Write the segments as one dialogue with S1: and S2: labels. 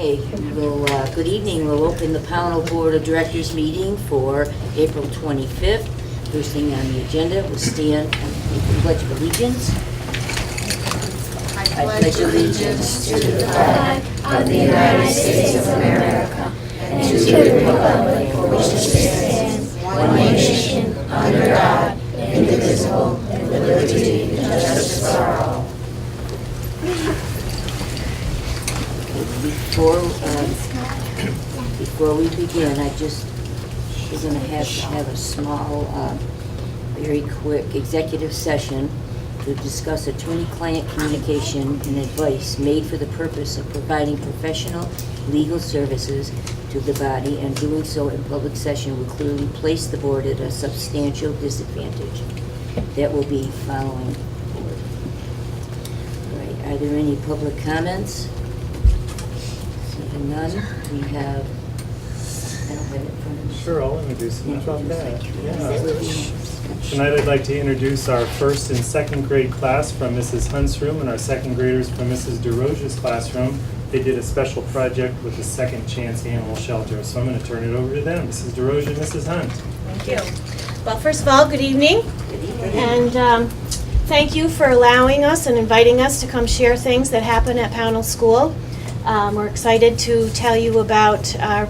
S1: Okay, good evening. We'll open the Pownal Board of Directors meeting for April 25th. First thing on the agenda, we'll stand and make the Pledge of Allegiance. I pledge allegiance to the flag of the United States of America and to the republic for which it stands, one nation, under God, indivisible, with liberty and justice for all. Before we begin, we're going to have a small, very quick executive session to discuss attorney-client communication and advice made for the purpose of providing professional legal services to the body, and doing so in public session will clearly place the board at a substantial disadvantage. That will be following board. All right, are there any public comments? Seeing none, we have, I don't have it in front of me.
S2: Sure, I'll introduce you about that. Yeah. Tonight I'd like to introduce our first and second grade class from Mrs. Hunt's room and our second graders from Mrs. DeRoche's classroom. They did a special project with the Second Chance Animal Shelter, so I'm going to turn it over to them. Mrs. DeRoche and Mrs. Hunt.
S3: Thank you. Well, first of all, good evening.
S1: Good evening.
S3: And thank you for allowing us and inviting us to come share things that happen at Pownal School. We're excited to tell you about our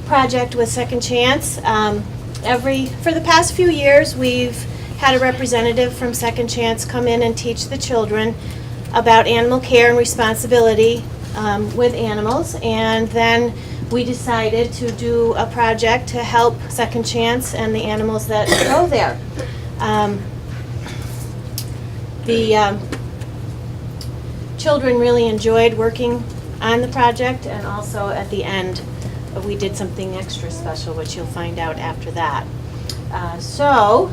S3: project with Second Chance. For the past few years, we've had a representative from Second Chance come in and teach the children about animal care and responsibility with animals. And then we decided to do a project to help Second Chance and the animals that go there. The children really enjoyed working on the project, and also at the end we did something extra special, which you'll find out after that. So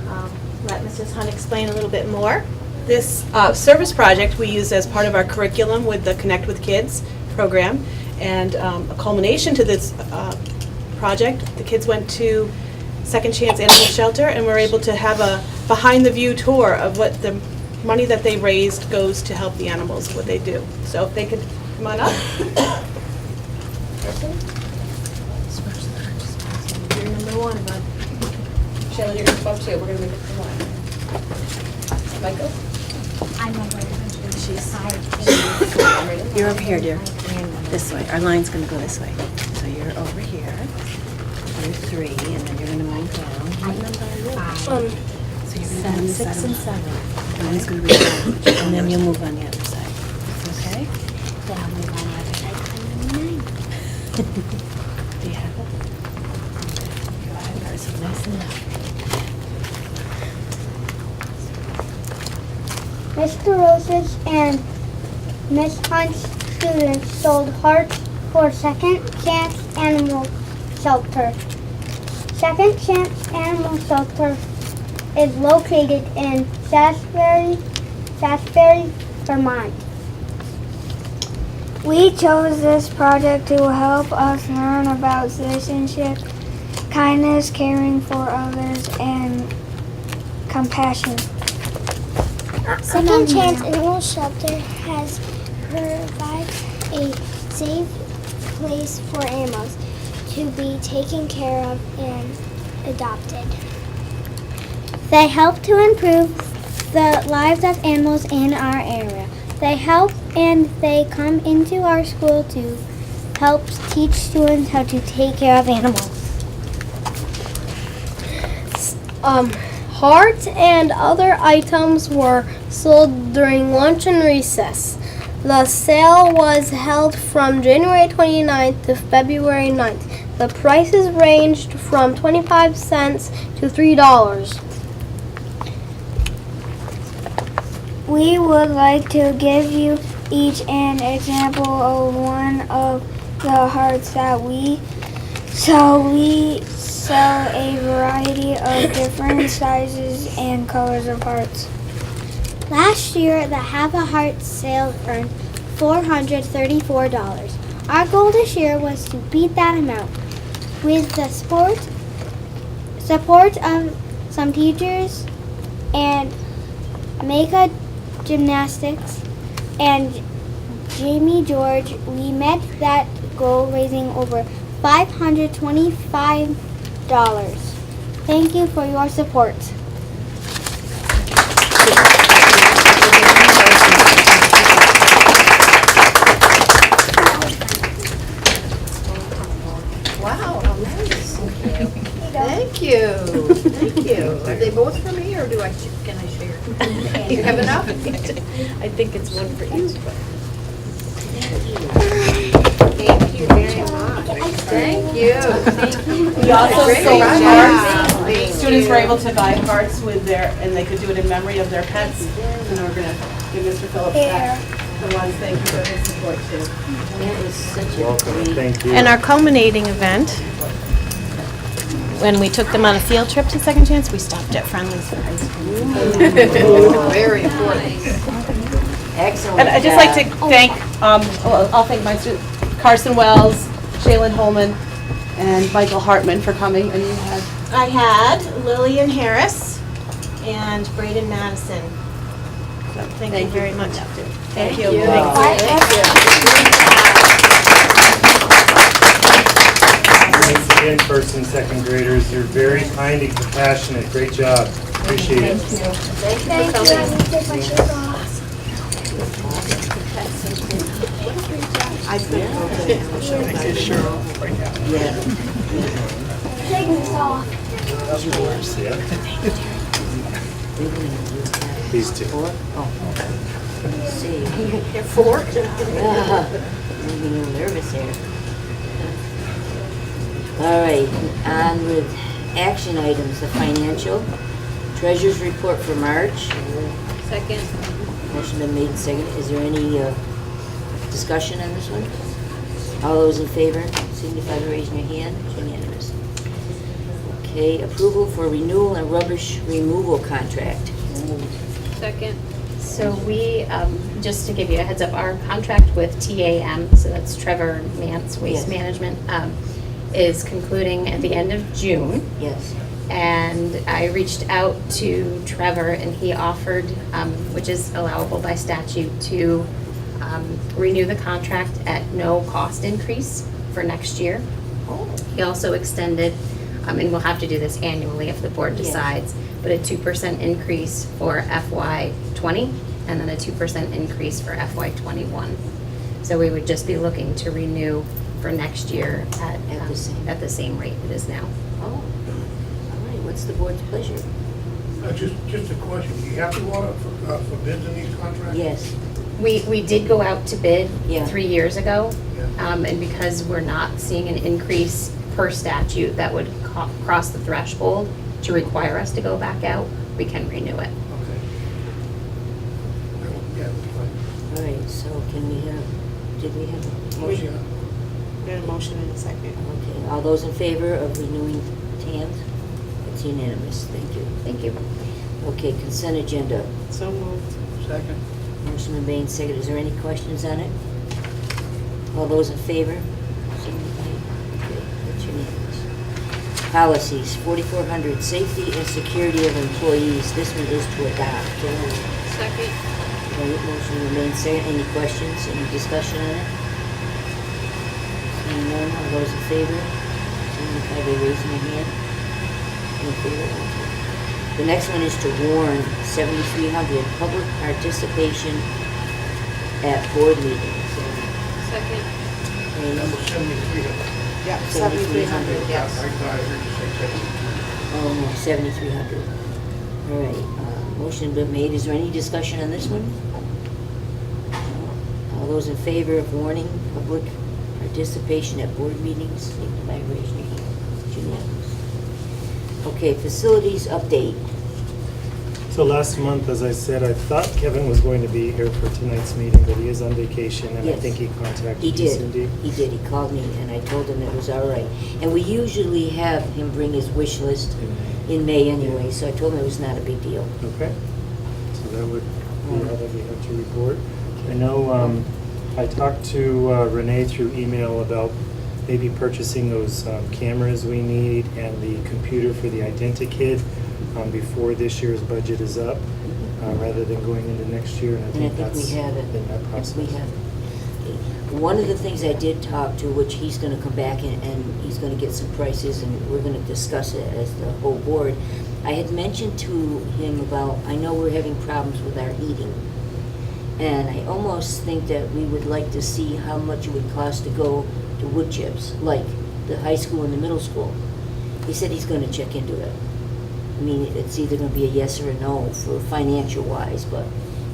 S3: let Mrs. Hunt explain a little bit more.
S4: This service project we use as part of our curriculum with the Connect with Kids program, and a culmination to this project, the kids went to Second Chance Animal Shelter and were able to have a behind-the-view tour of what the money that they raised goes to help the animals, what they do. So if they could come on up. You're number one, bud. Shayla, you're number 2. We're going to make it for one. Michael?
S5: I'm over here. You're over here, dear. This way. Our line's going to go this way. So you're over here. You're 3, and then you're going to move down. What number are you? So you're going to do 6 and 7. Line's going to be down, and then you'll move on the other side. Okay? Then I'll move on the other side. I'm 9. Do you have it? Your eyebrows are nice and low.
S6: Mr. Rose's and Miss Hunt's students sold hearts for Second Chance Animal Shelter. Second Chance Animal Shelter is located in Salisbury, Vermont. We chose this project to help us learn about citizenship, kindness, caring for others, and compassion. Second Chance Animal Shelter has provided a safe place for animals to be taken care of and adopted. They help to improve the lives of animals in our area. They help and they come into our school to help teach students how to take care of animals.
S7: Hearts and other items were sold during lunch and recess. The sale was held from January 29th to February 9th. The prices ranged from 25 cents to $3.
S6: We would like to give you each an example of one of the hearts that we sell. We sell a variety of different sizes and colors of hearts.
S7: Last year, the Have a Heart sale earned $434. Our goal this year was to beat that amount. With the support of some teachers and make a gymnastics and
S6: Jamie George, we met that goal raising over $525. Thank you for your support.
S8: Wow, how nice. Thank you. Thank you. Are they both for me, or can I share? You have enough?
S4: I think it's one for each, but.
S8: Thank you very much. Thank you.
S4: We also
S8: Great
S4: sold
S8: job.
S4: cards.
S8: Thank
S4: Students
S8: you.
S4: were able to buy cards with and they could do it in memory of their pets. And we're gonna give Mr. Phillips back the ones, thank you for his support too.
S1: That was such a
S2: Welcome, and
S1: great.
S2: thank you.
S3: And our culminating event, when we took them on a field trip to Second Chance, we stopped at Friendly's for ice cream.
S8: Very important.
S1: Excellent.
S4: And I'd just like to
S1: job.
S4: thank, I'll thank my students, Carson Wells, Shaylin Holman, and Michael Hartman for coming, and you had.
S3: I had Lillian Harris and Braden Madison. So thank you very much. Thank you.
S2: Once again, first and second graders, you're very kind and compassionate. Great job. Appreciate it.
S6: Thank you. Let me take my shoes off.
S8: I think
S1: Yeah.
S6: Take this off.
S2: Yeah.
S1: We're gonna do that.
S2: These two.
S1: Four? Oh. Let's see.
S8: You're four?
S1: I'm getting a little nervous here. All right, on with action items, the financial. Treasurer's report for March.
S8: Second.
S1: Motion been made and seconded. Is there any discussion on this one? All those in favor, signify by raising your hand. It's unanimous. Okay, approval for renewal and rubbish removal contract.
S8: Second.
S9: So we, just to give you a heads up, our contract with TAM, so that's Trevor Mance Waste
S1: Yes.
S9: Management, is concluding at the end of June.
S1: Yes.
S9: And I reached out to Trevor and he offered, which is allowable by statute, to renew the contract at no cost increase for next year. He also extended, and we'll have to do this annually if the board
S1: Yes.
S9: decides, but a 2% increase for FY '20 and then a 2% increase for FY '21. So we would just be looking to renew for next year
S1: At the same.
S9: at the same rate it is now.
S1: Oh, all right, what's the board's pleasure?
S10: Just a question, do you have to go out for bids in these contracts?
S1: Yes.
S9: We did go out to bid
S1: Yeah.
S9: 3 years ago,
S10: Yeah.
S9: and because we're not seeing an increase per statute that would cross the threshold to require us to go back out, we can renew it.
S10: Okay. Yeah, that's fine.
S1: All right, so can we have, did we have a motion?
S10: Yeah.
S4: We had a motion in a second.
S1: Okay, all those in favor of renewing TAMs? It's unanimous, thank you.
S9: Thank you.
S1: Okay, consent agenda.
S4: So moved.
S10: Second.
S1: Motion been made, second. Is there any questions on it? All those in favor? Signify. Okay, that's unanimous. Policies, 4400, safety and security of employees. This one is to adopt.
S8: Second.
S1: Okay, motion been made, second. Any questions, any discussion on it? Seeing none, all those in favor? Signify by raising your hand. In favor? Okay. The next one is to warn 7300, public participation at board meetings.
S8: Second.
S1: Okay,
S10: Number 7300.
S4: Yeah,
S1: 7,300,
S4: yes.
S10: I thought I heard you say 72.
S1: Oh, no, 7,300. All right, motion been made. Is there any discussion on this one? No. All those in favor of warning public participation at board meetings, signify by raising your hand. It's unanimous. Okay, facilities update.
S2: So last month, as I said, I thought Kevin was going to be here for tonight's meeting, but he is on vacation, and I
S1: Yes.
S2: think he contacted
S1: He
S2: you,
S1: did.
S2: Cindy.
S1: He did. He called me, and I told him it was all right. And we usually have him bring his wish list in May anyway, so I told him it was not a big deal.
S2: Okay, so that would be all that we have to report. I know I talked to Renee through email about maybe purchasing those cameras we need and the computer for the Identikid before this year's budget is up, rather than going into next year. And I think that's
S1: we have it.
S2: in that process.
S1: We have it. One of the things I did talk to, which he's gonna come back and he's gonna get some prices and we're gonna discuss it as the whole board. I had mentioned to him about, I know we're having problems with our heating. And I almost think that we would like to see how much it would cost to go to wood chips, like the high school and the middle school. He said he's gonna check into it. I mean, it's either gonna be a yes or a no for financial wise, but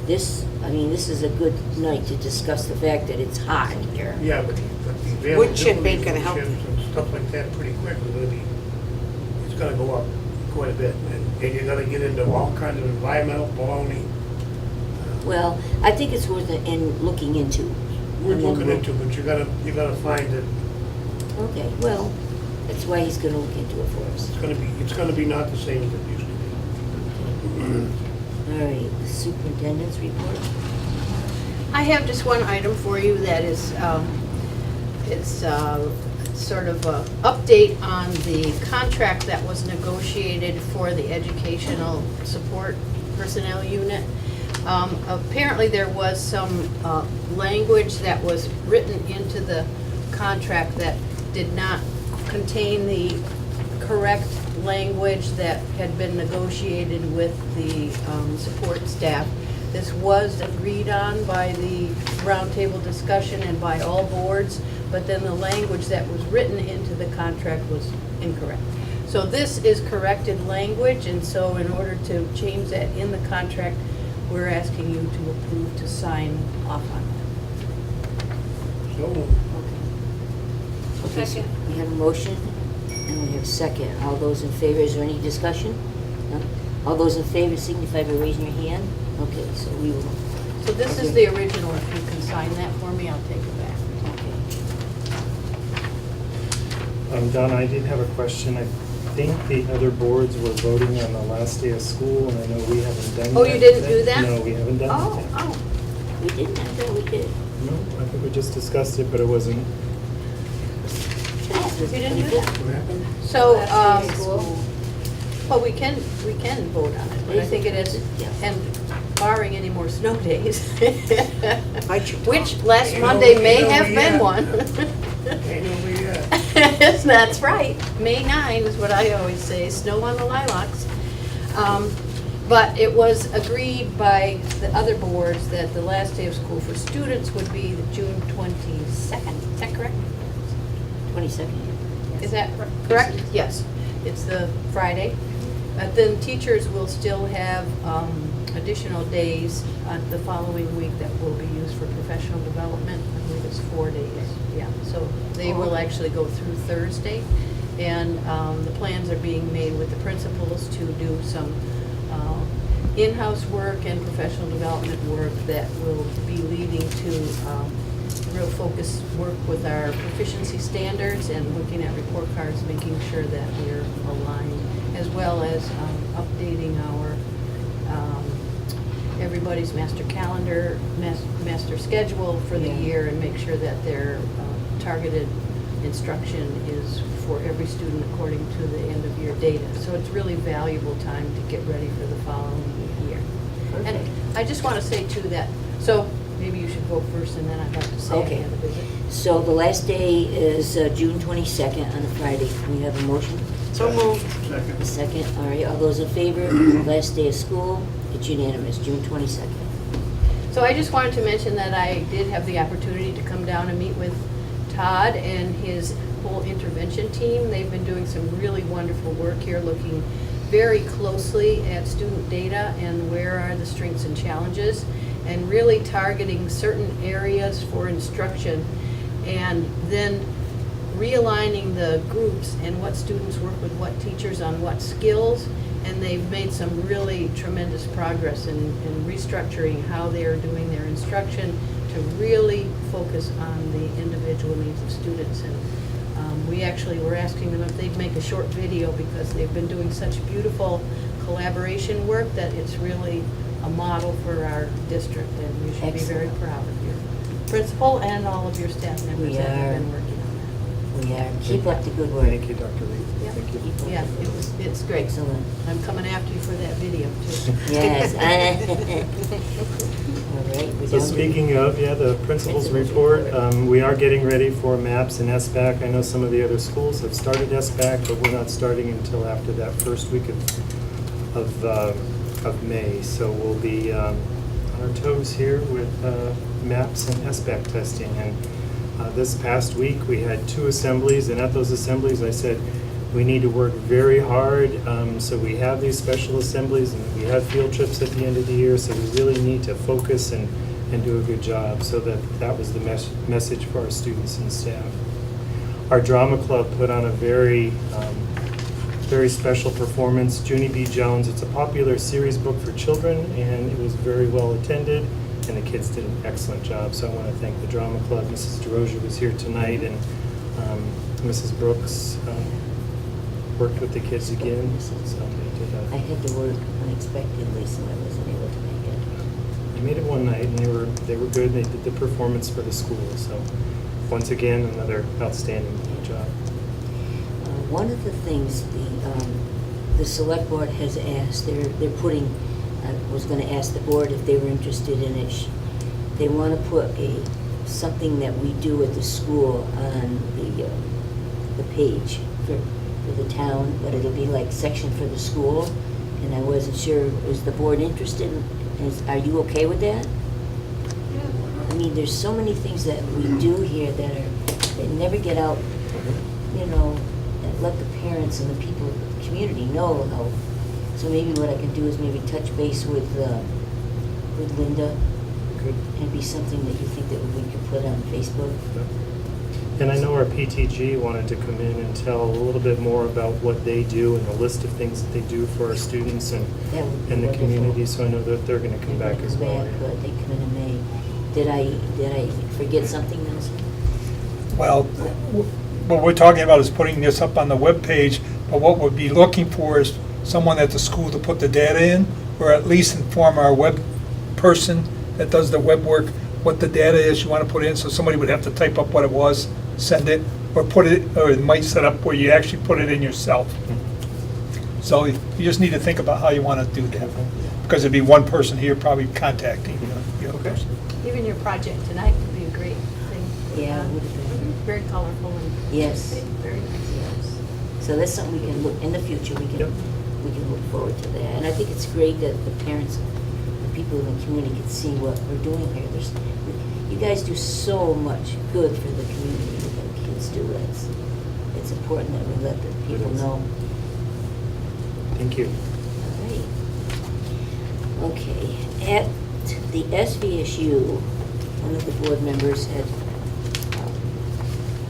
S1: this is a good night to discuss the fact that it's hot here.
S10: Yeah, but the
S8: Wood chip ain't
S10: availability
S8: gonna
S10: of
S8: help.
S10: chips and stuff like that pretty quick is gonna be, it's gonna go up quite a bit. And you're gonna get into all kinds of environmental baloney.
S1: Well, I think it's worth it in looking into.
S10: We're
S1: And then
S10: looking
S1: we'll-
S10: into, but you gotta find that
S1: Okay, well, that's why he's gonna look into it for us.
S10: it's gonna be not the same as it used to be.
S1: All right, the superintendent's report.
S8: I have just one item for you that is, it's sort of a update on the contract that was negotiated for the educational support personnel unit. Apparently there was some language that was written into the contract that did not contain the correct language that had been negotiated with the support staff. This was agreed on by the roundtable discussion and by all boards, but then the language that was written into the contract was incorrect. So this is corrected language, and so in order to change that in the contract, we're asking you to approve to sign off on
S10: So,
S1: Okay, so we have a motion and we have a second. All those in favor, is there any discussion? No? All those in favor signify by raising your hand. Okay, so we will.
S8: that. So this is the original. If you can sign that for me, I'll take it back.
S1: Okay.
S2: Donna, I did have a question. I think the other boards were voting on the last day of school, and I know we haven't done that.
S8: Oh, you didn't do that?
S2: No, we haven't done
S8: Oh,
S2: that.
S8: oh.
S1: We didn't, I thought we did.
S2: No, I think we just discussed it, but it wasn't.
S8: You didn't do that?
S10: what happened?
S8: So,
S1: Last day of school.
S8: well, we can vote on it, but I think it is,
S1: Yeah.
S8: and barring any more snow days.
S5: Bite your
S8: Which last
S10: Ain't
S8: Monday
S10: no-
S8: may
S10: ain't no
S8: have been
S10: yet.
S8: one.
S10: Ain't nobody yet.
S8: That's right. May 9 is what I always say, snow on the lilacs. But it was agreed by the other boards that the last day of school for students would be the June 22nd. Is that correct?
S1: 22nd.
S8: Is that correct? Yes. It's the Friday. Then teachers will still have additional days the following week that will be used for professional development. I believe it's 4 days. Yeah, so they will actually go through Thursday. And the plans are being made with the principals to do some in-house work and professional development work that will be leading to real focused work with our proficiency standards and looking at report cards, making sure that we're aligned, as well as updating our everybody's master calendar, master schedule for the year, and make sure that their targeted instruction is for every student according to the end of year data. So it's really valuable time to get ready for the following year. And I just want to say too that, so maybe you should go first and then I'd like to say
S1: Okay.
S8: at the visit.
S1: So the last day is June 22nd on a Friday. Can we have a motion?
S8: So moved.
S10: Second.
S1: A second, all right, all those in favor? Last day of school, it's unanimous, June 22nd.
S8: So I just wanted to mention that I did have the opportunity to come down and meet with Todd and his whole intervention team. They've been doing some really wonderful work here, looking very closely at student data and where are the strengths and challenges, and really targeting certain areas for instruction, and then realigning the groups and what students work with what teachers on what skills. And they've made some really tremendous progress in restructuring how they are doing their instruction to really focus on the individual needs of students. And we actually were asking them if they'd make a short video because they've been doing such beautiful collaboration work that it's really a model for our district, and you should be very
S1: Excellent.
S8: proud of your principal and all of your staff members
S1: We
S8: that have
S1: are.
S8: been working on
S1: We are. Keep up the good work.
S2: Thank you, Dr. Lee. Thank you.
S1: Keep up
S8: Yeah,
S1: the good work.
S8: it's great.
S1: Excellent.
S8: I'm coming after you for that video, too.
S1: Yes. All right. we're
S2: So
S1: down to-
S2: speaking of, the principal's report, we are getting ready for MAPS and SBAC. I know some of the other schools have started SBAC, but we're not starting until after that first week of May. So we'll be on our toes here with MAPS and SBAC testing. And this past week, we had 2 assemblies, and at those assemblies, I said, we need to work very hard. So we have these special assemblies, and we have field trips at the end of the year, so we really need to focus and do a good job. So that was the message for our students and staff. Our drama club put on a very special performance, Junie B. Jones. It's a popular series book for children, and it was very well attended, and the kids did an excellent job. So I want to thank the drama club. Mrs. DeRozier was here tonight, and Mrs. Brooks worked with the kids again. So they did
S1: I had to work unexpectedly, so I wasn't able to make it.
S2: they made it one night, and they were good. They did the performance for the school. So once again, another outstanding job.
S1: One of the things the select board has asked, they're putting, I was gonna ask the board if they were interested in it. They wanna put something that we do at the school on the page for the town, but it'll be like section for the school. And I wasn't sure, is the board interested? Are you okay with that? I mean, there's so many things that we do here that never get out, that let the parents and the people, the community know about. So maybe what I can do is maybe touch base with Linda.
S2: Good.
S1: And be something that you think that we could put on Facebook.
S2: And I know our PTG wanted to come in and tell a little bit more about what they do and the list of things that they do for our students and
S1: That would be
S2: the
S1: wonderful.
S2: community. So I know that they're going to come back as well.
S1: Good, they come in May. Did I forget something, Nelson?
S11: Well, what we're talking about is putting this up on the webpage, but what we'd be looking for is someone at the school to put the data in, or at least inform our web person that does the web work what the data is you want to put in, so somebody would have to type up what it was, send it, or put it, or it might set up where you actually put it in yourself. So you just need to think about how you want to do that, because it'd be one person here probably contacting the other person.
S8: Even your project tonight would be a great thing.
S1: Yeah, it would have been.
S8: Very colorful and.
S1: Yes.
S8: Very nice.
S1: Yes. So that's something we can look, in the future, we
S2: Yep.
S1: can look forward to that. And I think it's great that the parents, the people in the community can see what we're doing here. You guys do so much good for the community that the kids do. It's important that we let the people
S2: is.
S1: know.
S2: Thank you.
S1: All right. Okay, at the SVSU, one of the board members had,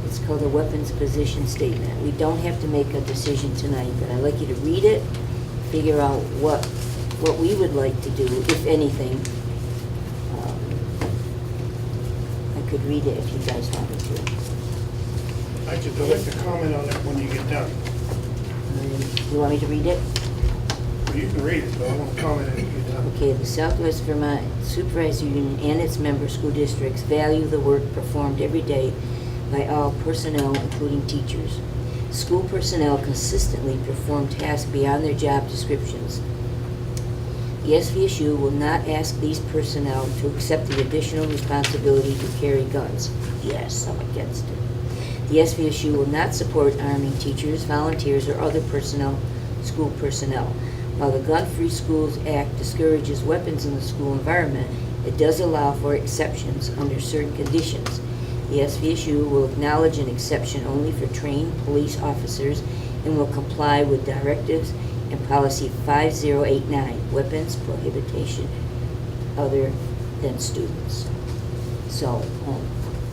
S1: it's called a weapons position statement. We don't have to make a decision tonight, but I'd like you to read it, figure out what we would like to do, if anything. I could read it if you guys want me to.
S10: I'd like to comment on it when you get done.
S1: You want me to read it?
S10: Well, you can read it, but I want to comment on it when you get done.
S1: Okay, the Southwest Vermont Supervisor Union and its member school districts value the work performed every day by all personnel, including teachers. School personnel consistently perform tasks beyond their job descriptions. The SVSU will not ask these personnel to accept the additional responsibility to carry guns. Yes, I'm against it. The SVSU will not support arming teachers, volunteers, or other personnel, school personnel. While the Gun-Free Schools Act discourages weapons in the school environment, it does allow for exceptions under certain conditions. The SVSU will acknowledge an exception only for trained police officers and will comply with directives and policy 5089, weapons prohibition other than students. So,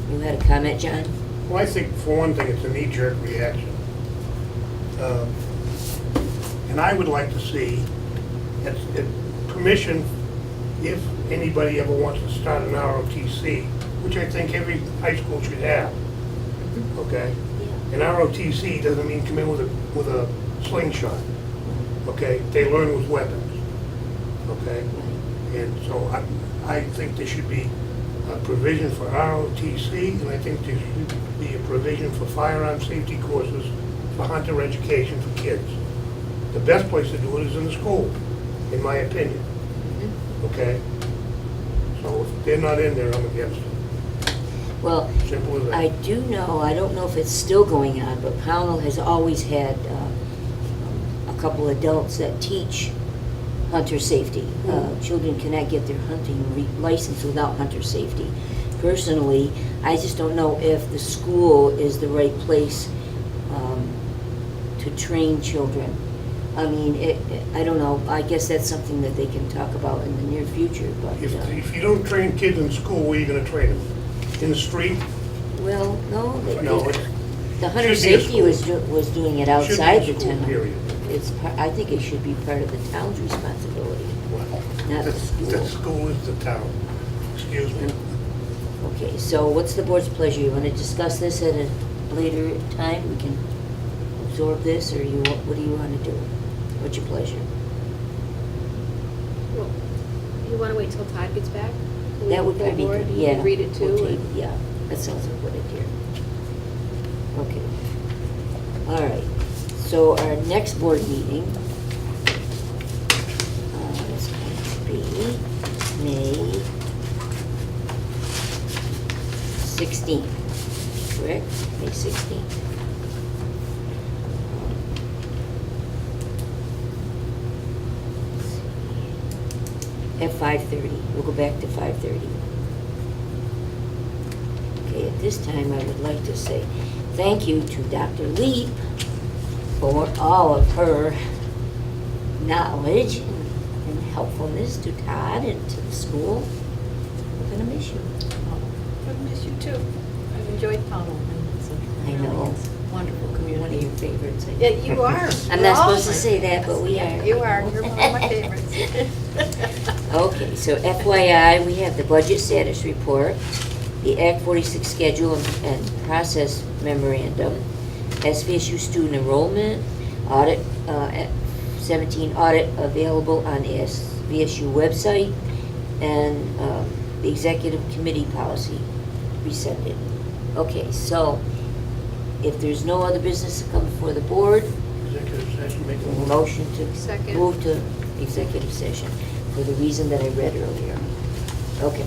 S1: you had a comment, John?
S10: Well, I think for one thing, it's a knee-jerk reaction. And I would like to see permission if anybody ever wants to start an ROTC, which I think every high school should have, okay? An ROTC doesn't mean come in with a slingshot, okay? They learn with weapons, okay? And so I think there should be a provision for ROTC, and I think there should be a provision for firearm safety courses for hunter education for kids. The best place to do it is in the school, in my opinion. Okay? So if they're not in there, I'm against it.
S1: Well,
S10: Simple as that.
S1: I do know, I don't know if it's still going on, but Pownal has always had a couple adults that teach hunter safety. Children cannot get their hunting license without hunter safety. Personally, I just don't know if the school is the right place to train children. I mean, I don't know, I guess that's something that they can talk about in the near future, but,
S10: If you don't train kids in school, where are you gonna train them? In the street?
S1: well, no,
S10: No,
S1: the hunter
S10: should be a
S1: safety was doing it
S10: Should be a
S1: outside the
S10: school,
S1: town.
S10: period.
S1: I think it should be part of the town's responsibility, not the
S10: The
S1: school.
S10: school is the town. Excuse me.
S1: Okay, so what's the board's pleasure? You want to discuss this at a later time? We can absorb this, or what do you want to do? What's your pleasure?
S8: Well, you want to wait till Todd gets back?
S1: That would probably be
S8: Board,
S1: good,
S8: you
S1: yeah.
S8: can read it
S1: We'll
S8: too.
S1: take-
S8: and-
S1: Yeah, that sounds like a good idea. Okay. All right, so our next board meeting is going to be May 16th, correct? May 16th. At 5:30, we'll go back to 5:30. Okay, at this time, I would like to say thank you to Dr. Leap for all of her knowledge and helpfulness to Todd and to the school. We're gonna miss you.
S8: I miss you too. I've enjoyed Pownal. and it's a
S1: I know.
S8: really wonderful
S1: One of
S8: community.
S1: your favorites. I
S8: Yeah,
S1: think.
S8: you are.
S1: I'm
S8: You're
S1: not
S8: all
S1: supposed to
S8: my
S1: say that, but we
S8: favorites.
S1: are.
S8: You are. You're one of my favorites.
S1: Okay, so FYI, we have the budget status report, the Act 46 schedule and process memorandum, SVSU student enrollment, audit, 17 audit available on SVSU website, and the executive committee policy rescinded. Okay, so if there's no other business to come before the board,
S10: Executive session, make a motion.
S1: motion to
S8: Second.
S1: move to executive session for the reason that I read earlier. Okay.